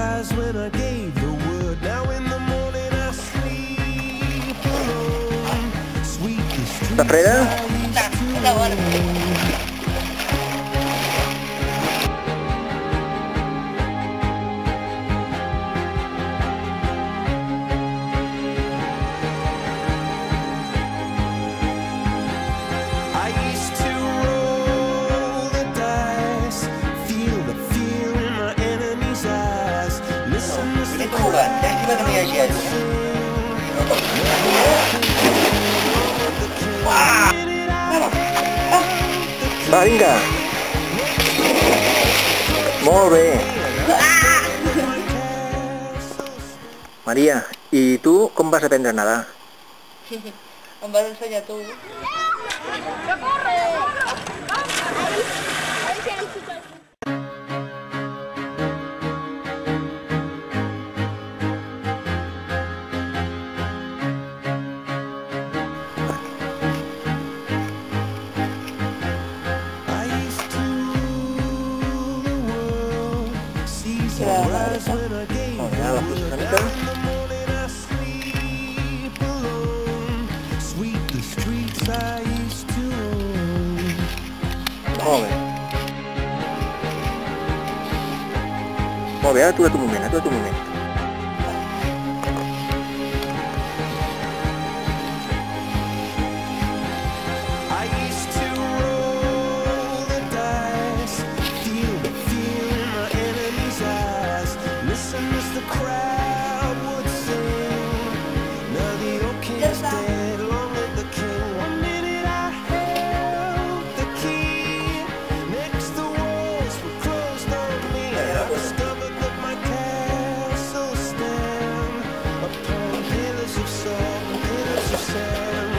rise when I gave the word. Now in the morning I sleep alone. Sweet the streets ¿Está freda? Está bueno. I used to roll the dice, feel the fear in my enemy's eyes. Listen to the Juga, dan juga kena ajar. Va, vinga! Molt bé! Maria, i tu com vas aprendre a nedar? Em vas ensenyar tu. I used to rule the world, seas will rise when I gave Oh, the ja, la word. fusta Now in the morning I sleep alone. Sweep the streets I used to own. Molt bé. Molt bé, ara atura't un moment, atura't un moment. I used to roll the dice, feel the fear in my enemy's eyes. Listen as the crowd would sing. Now the old king's dead, long live the king. One minute I held the key, next the walls were closed on me. I discovered that my castle stand upon pillars of salt and pillars of sand.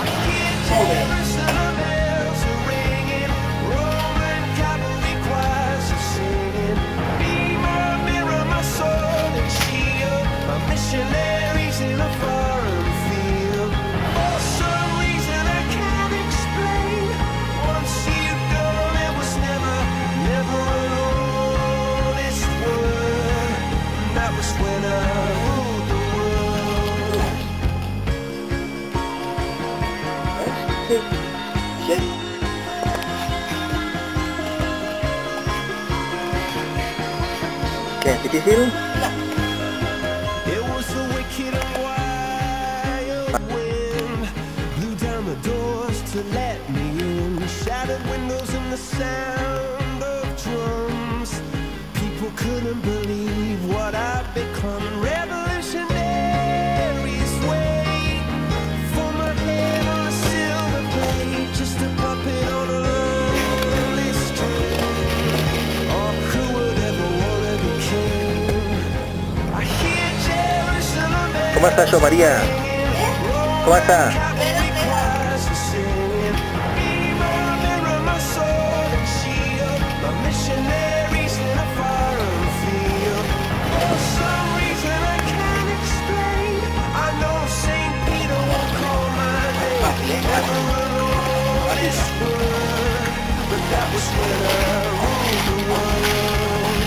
I hear Jerusalem bells are ringing, Roman cavalry choirs are singing. Be my mirror, my sword and shield, my missionaries in a foreign field. For some reason I can't explain, once you gone it was never, never an honest word. And that was when I ruled the world. Què, és difícil? It was the wicked and wild wind blew down the doors to let me in. Shattered windows and the sound of drums. People couldn't believe what I'd become. Revolutionaries wait for my head on a silver plate, just a puppet on a lonely string. Oh, who would ever wanna be king? I hear Jerusalem Com està això, Maria? Com està? cavalry choirs are singing. Be my mirror, my sword and shield, my missionaries in a foreign field. For some reason I can't explain, I know St. Peter won't call my name. Never an honest word, but that was when I ruled the world.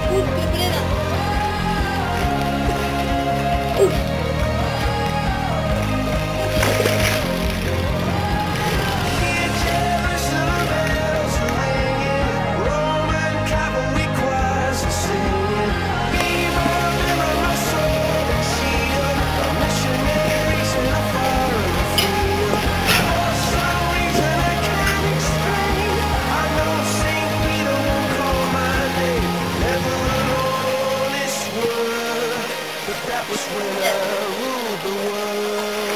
Que frena. Hear Jerusalem bells are ringing, Roman cavalry choirs are singing. Be my mirror, my sword and shield, my missionaries in a foreign field. For some reason I can't explain, I know St. Peter won't call my name. Never an honest word, but that was when I ruled the world.